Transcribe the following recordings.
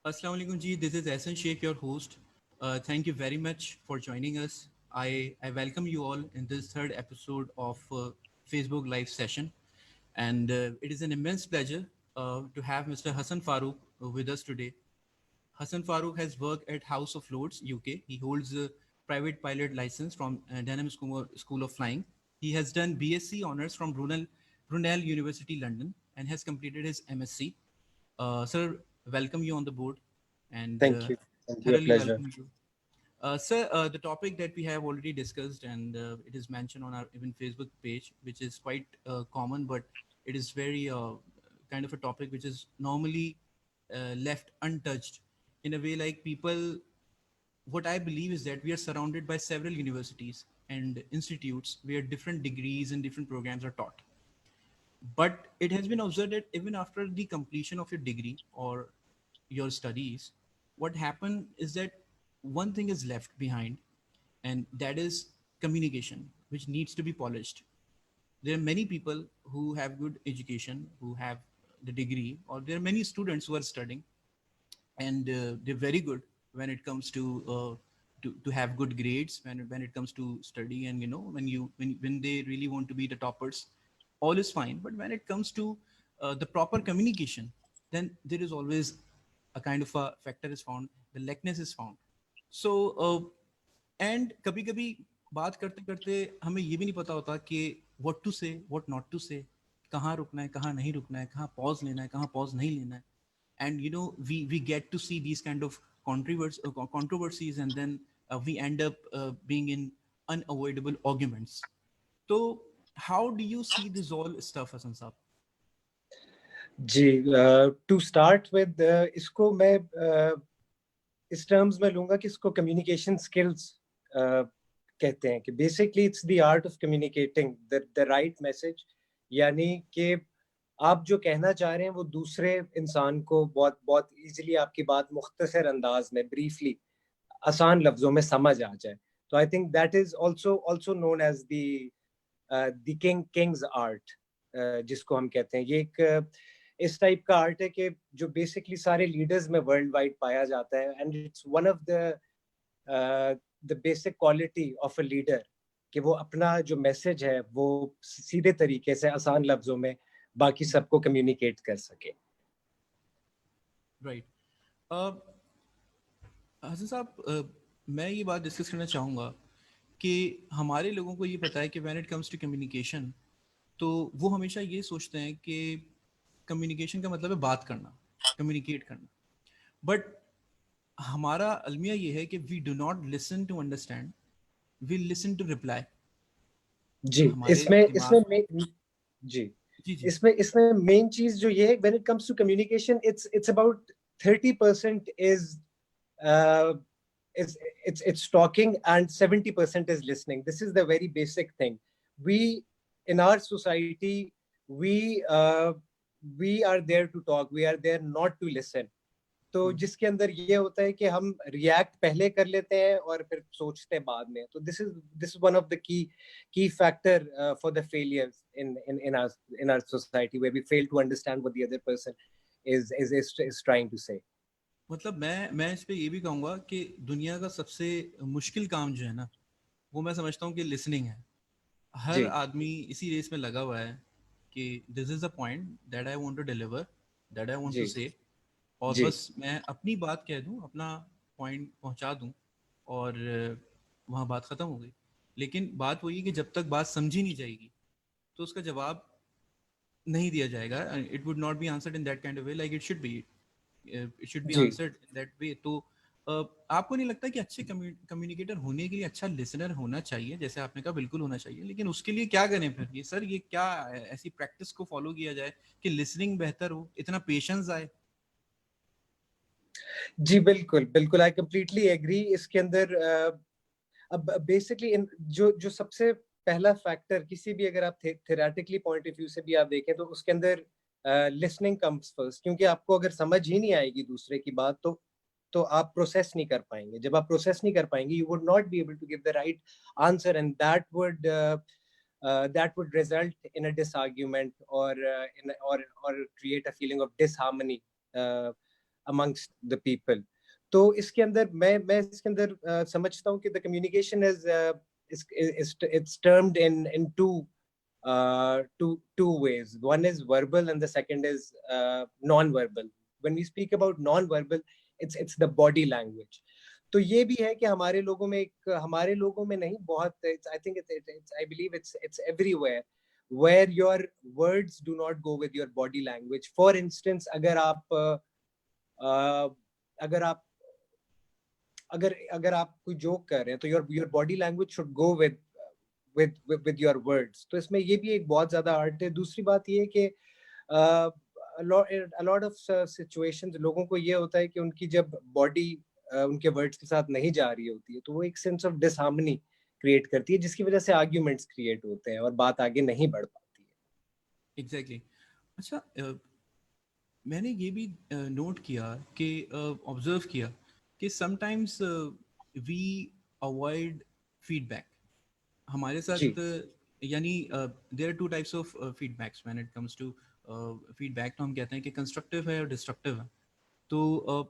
Assalamu alaikum ji, this is Ehsan Sheikh, your host. Thank you very much for joining us. I welcome you all in this third episode of Facebook Live session. And it is an immense pleasure to have Mr. Hassan Farooq with us today. Hassan Farooq has worked at House of Lords, UK. He holds a private pilot license from Denham School of Flying. He has done BSc honors from Brunel University, London, and has completed his MSc. Sir, welcome you on the board and Thank you. Thank you. A thoroughly pleasure. welcome you. Sir, the topic that we have already discussed and it is mentioned on our even Facebook page, which is quite common, but it is very kind of a topic which is normally left untouched in a way like people. What I believe is that we are surrounded by several universities and institutes where different degrees and different programs are taught. But it has been observed that even after the completion of your degree or your studies, what happened is that one thing is left behind, and that is communication, which needs to be polished. There are many people who have good education, who have the degree, or there are many students who are studying, and they're very good when it comes to have good grades when it comes to study, and when they really want to be the toppers, all is fine. But when it comes to the proper communication, then there is always a kind of a factor is found, the lackness is found. So and कभी कभी बात करते करते हमें ये भी नहीं पता होता कि व्हाट टू से व्हाट नॉट टू से, कहाँ रुकना है कहाँ नहीं रुकना है, कहाँ पॉज लेना है कहाँ पॉज नहीं लेना है. And we get to see these kind of controversies, and then we end up being in unavoidable arguments. So how do you see this all stuff, Hasan Saab? जी, टू स्टार्ट विद इसको मैं इस terms में लूंगा कि इसको communication skills कहते हैं कि basically it's the art of communicating the right message. यानी कि आप जो कहना चाह रहे हैं वो दूसरे इंसान को बहुत बहुत इजीली आपकी बात मुख्तसर अंदाज में ब्रीफली आसान लफ्जों में समझ आ जाए. तो I think that is also known as the king's art, जिसको हम कहते हैं. ये एक इस टाइप का आर्ट है कि जो बेसिकली सारे लीडर्स में वर्ल्ड वाइड पाया जाता है, and it's one of the basic quality of a leader कि वो अपना जो मैसेज है वो सीधे तरीके से आसान लफ्जों में बाकी सबको कम्युनिकेट कर सके. राइट. हसन साहब, मैं ये बात डिस्कस करना चाहूँगा कि हमारे लोगों को ये पता है कि when it comes to communication, तो वो हमेशा ये सोचते हैं कि कम्युनिकेशन का मतलब है बात करना, कम्युनिकेट करना. बट हमारा अलमिया ये है कि we do not listen to understand, we listen to reply. जी, हमारे इसमें दिमाग. जी, जी जी. इसमें मेन चीज जो ये है, when it comes to communication, it's about 30% is uh, it's talking and 70% is listening. This is the very basic thing. We in our society, we uh, we are there to talk, we are there not to listen. तो जिसके अंदर ये होता है कि हम react पहले कर लेते हैं और फिर सोचते हैं बाद में. तो this is one of the key factor for the failures in our society, where we fail to understand what the other person is trying to say. मतलब मैं इस पे ये भी कहूँगा कि दुनिया का सबसे मुश्किल काम जो है ना, वो मैं समझता हूँ कि लिसनिंग है. हर जी, आदमी इसी रेस में लगा हुआ है कि this is the point that I want to deliver, that I want to जी, से, और जी, बस मैं अपनी बात कह दूं, अपना पॉइंट पहुंचा दूं, और वहाँ बात ख़त्म हो गई. लेकिन बात वही है कि जब तक बात समझी नहीं जाएगी तो उसका जवाब नहीं दिया जाएगा. It would not be answered in that kind of way like it should be जी. Answered in that way. तो आपको नहीं लगता कि अच्छे कम्युनिकेटर होने के लिए अच्छा लिसनर होना चाहिए? जैसे आपने कहा बिल्कुल होना चाहिए, लेकिन उसके लिए क्या करें फिर? ये सर, ये क्या ऐसी प्रैक्टिस को फॉलो किया जाए कि लिसनिंग बेहतर हो, इतना पेशेंस आए? जी, बिल्कुल बिल्कुल, आई कंप्लीटली एग्री. इसके अंदर अब बेसिकली जो जो सबसे पहला फैक्टर, किसी भी अगर आप थेरेटिकली पॉइंट ऑफ व्यू से भी आप देखें तो उसके अंदर लिसनिंग कम्स फर्स्ट. क्योंकि आपको अगर समझ ही नहीं आएगी दूसरे की बात तो आप प्रोसेस नहीं कर पाएंगे. जब आप प्रोसेस नहीं कर पाएंगे, you would not be able to give the right answer, and that would result in a disargument or create a feeling of disharmony uh, amongst the people. तो इसके अंदर मैं इसके अंदर समझता हूँ कि the communication is it's termed in two ways. One is verbal and the second is non-verbal. When we speak about non-verbal, it's the body language. तो ये भी है कि हमारे लोगों में नहीं, बहुत I think I believe it's everywhere where your words do not go with your body language. For instance, अगर आप कोई जोक कर रहे हैं तो your body language should go with your words. तो इसमें ये भी एक बहुत ज्यादा आर्ट है. दूसरी बात ये है कि a lot of situations लोगों को ये होता है कि उनकी जब बॉडी उनके वर्ड्स के साथ नहीं जा रही होती है तो वो एक सेंस ऑफ डिसहार्मनी क्रिएट करती है, जिसकी वजह से आर्ग्यूमेंट्स क्रिएट होते हैं और बात आगे नहीं बढ़ पाती है. एग्जैक्टली. अच्छा, मैंने ये भी नोट किया कि ऑब्जर्व किया कि समटाइम्स वी अवॉइड फीडबैक. हमारे साथ यानी there are two types of feedbacks when it comes to feedback. तो हम कहते हैं कि कंस्ट्रक्टिव है और डिस्ट्रक्टिव है. तो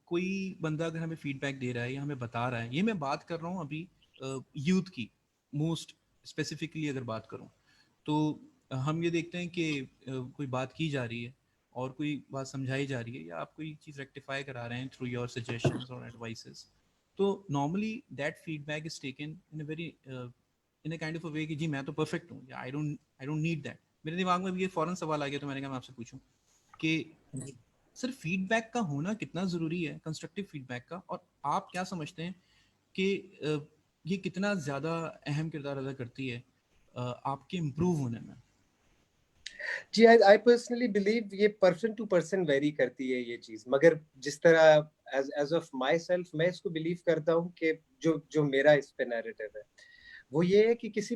कोई बंदा अगर हमें फीडबैक दे रहा है या हमें बता रहा है, ये मैं बात कर रहा हूँ अभी यूथ की मोस्ट स्पेसिफिकली अगर बात करूँ, तो हम ये देखते हैं कि कोई बात की जा रही है और कोई बात समझाई जा रही है या आप कोई चीज़ रेक्टिफाई करा रहे हैं थ्रू योर सजेशंस और एडवाइसेस. तो normally that feedback is taken in a kind of a way कि जी मैं तो परफेक्ट हूँ या आई डोंट नीड दैट. मेरे दिमाग में भी ये फौरन सवाल आ गया, तो मैंने कहा मैं आपसे पूछूं कि सर फीडबैक का होना कितना ज़रूरी है, कंस्ट्रक्टिव फीडबैक का, और आप क्या समझते हैं कि ये कितना ज़्यादा अहम किरदार अदा करती है आपके इम्प्रूव होने में? जी, आई पर्सनली बिलीव ये पर्सन टू पर्सन वेरी करती है ये चीज, मगर जिस तरह एज ऑफ माई सेल्फ मैं इसको बिलीव करता हूँ कि जो मेरा इस पे नैरेटिव है वो ये है कि किसी भी